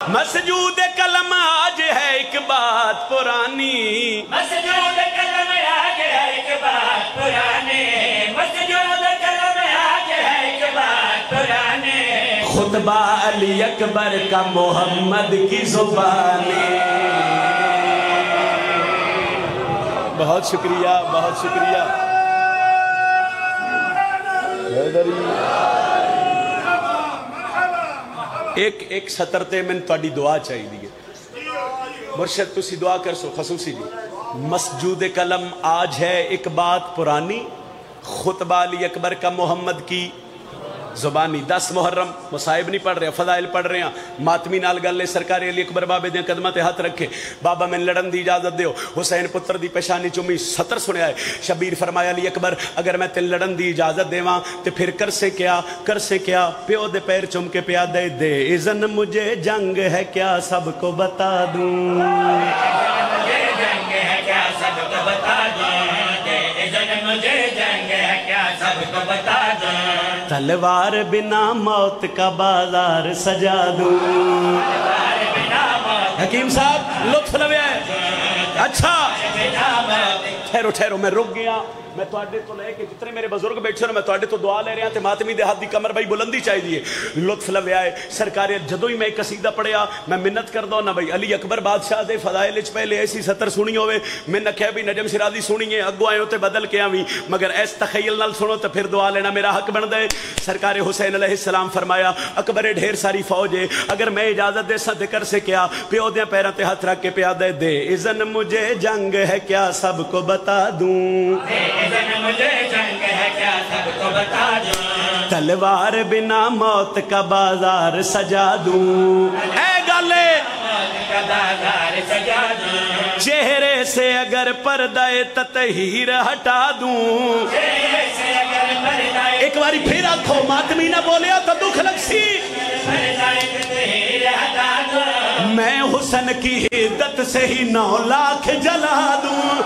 مسجود کلم آج ہے ایک بات پرانی، مسجود کلم آج ہے ایک بات پرانی، مسجود کلم آج ہے ایک بات پرانی، خطبہ علی اکبر کا محمد کی زبانی۔ بہت شکریہ، بہت شکریہ۔ ایک سطر تے میں تھوڑی دعا چاہیے دیئے مرشد تسی دعا کر سو خصوصی جی۔ مسجود قلم آج ہے ایک بات پرانی، خطبہ علی اکبر کا محمد کی زبانی۔ 10 محرم مصائب نہیں پڑھ رہے ہیں، فضائل پڑھ رہے ہیں، ماتمی نال گل لے سرکار علی اکبر بابے دیں قدمہ تے ہاتھ رکھے، بابا میں لڑن دی اجازت دیو، حسین پتر دی پیشانی چومی سطر سنے آئے، شبیر فرمایا علی اکبر اگر میں تین لڑن دی اجازت دیواں تے پھر کر سے کیا پیو دے پیر چم کے پیا دے دے اذن مجھے جنگ ہے کیا سب کو بتا دوں، مجھے جنگ ہے کیا سب کو بتا دوں، اذن مجھے جنگ ہے کیا سب کو بتا دوں، تلوار بنا موت کا بازار سجا دوں۔ حکیم صاحب لطف لوے ہے، اچھا ٹھہرو میں رک گیا، میں توڑے تو لے کے جتنے میرے بزرگ بیٹھے ہیں میں توڑے تو دعا لے رہے ہیں تے ماتمی دے ہاتھ دی کمر بھائی بلندی چاہی دیئے، لطف لوے آئے سرکار جدو ہی میں ایک قصیدہ پڑھیا میں منت کر دو نا بھائی علی اکبر بادشاہ دے فضائل اچ پہلے ایسی سطر سنی ہوئے، میں نکھے بھی نجم شرازی سنی ہے اگو آئے ہوتے بدل کے آویں، مگر ایس تخیل نال سنو تو پھر دعا لینا میرا حق بن دے۔ سرکار حسین علیہ السلام فرمایا اکبر ڈھیر ساری فوج ہے، اگر میں اجازت دے سا ذکر سے کیا پیو دیں پیران تے ہاتھ رکھ کے پیا دے دے اذن مجھے جنگ ہے کیا سب کو بتا دوں، اذن مجھے جنگ ہے کیا سب کو بتا دوں، تلوار بنا موت کا بازار سجا دوں، اے گالے موت کا بازار سجا دوں، چہرے سے اگر پردہ تطہیر ہٹا دوں، چہرے سے اگر پردہ ایک باری پھر آتھو ماتمی نہ بولیا تو دکھ لگ سی، پردہ تطہیر ہٹا دوں، میں حسن کی حدت سے ہی 9 لاکھ جلا دوں،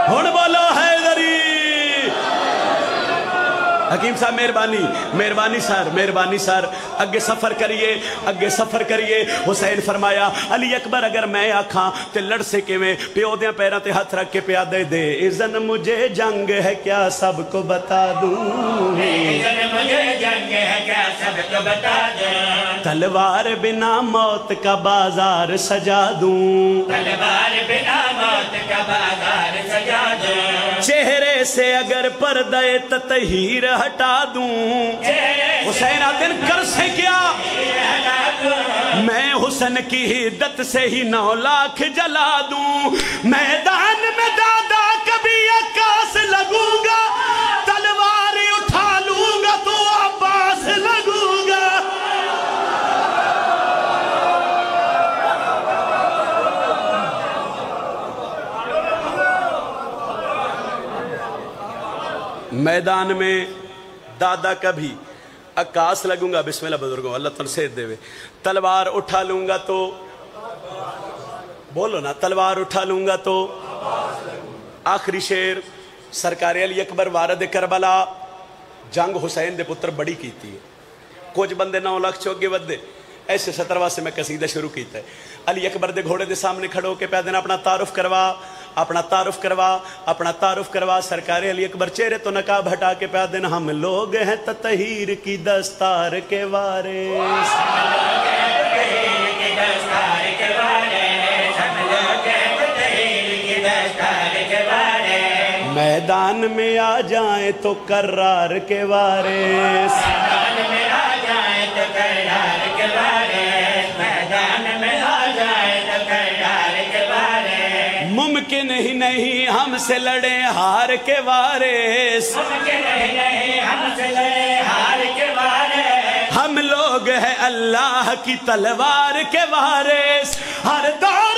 ہن بولو حیدری۔ حکیم صاحب مہربانی سر اگے سفر کریے، حسین فرمایا علی اکبر اگر میں آکھاں تے لڑ سے کے میں پیو دیاں پیران تے ہاتھ رکھ کے پیا دے دے اذن مجھے جنگ ہے کیا سب کو بتا دوں، اذن مجھے جنگ ہے کیا سب کو بتا دوں، تلوار بنا موت کا بازار سجا دوں، تلوار بنا موت کا بازار سجا دوں، چہرے سے اگر پردہ تطہیر ہٹا دوں، حسین آدن کر سے کیا میں حسن کی حدت سے ہی 9 لاکھ جلا دوں، میدان میں دادا کبھی عکاس لگوں گا، تلوار اٹھا لوں گا تو عباس لگوں گا۔ میدان میں دادا کبھی عکاس لگوں گا، بسم اللہ بزرگوں اللہ تنسید دے وے، تلوار اٹھا لوں گا تو بولو نا تلوار اٹھا لوں گا تو آخری شیر سرکار علی اکبر وارد کربلا جنگ حسین دے پتر بڑی کیتی ہے، کچھ بندے 9 لاکھ چوگے ودے ایسے 17 سے میں قصیدہ شروع کیتا ہے، علی اکبر دے گھوڑے دے سامنے کھڑو کے پیادنا اپنا تعارف کروا سرکار علی اکبر چہرے تو نقاب ہٹا کے پیادنا ہم لوگ ہیں تطہیر کی دستار کے وارث، میدان میں آ جائیں تو کرار کے وارث، میدان میں آ جائیں تو کرار کے وارث، میدان میں آ جائیں تو کرار کے وارث، ممکن ہی نہیں ہم سے لڑیں ہار کے وارث، ممکن ہی نہیں ہم سے لڑیں ہار کے وارث، ہم لوگ ہیں اللہ کی تلوار کے وارث، ہر دور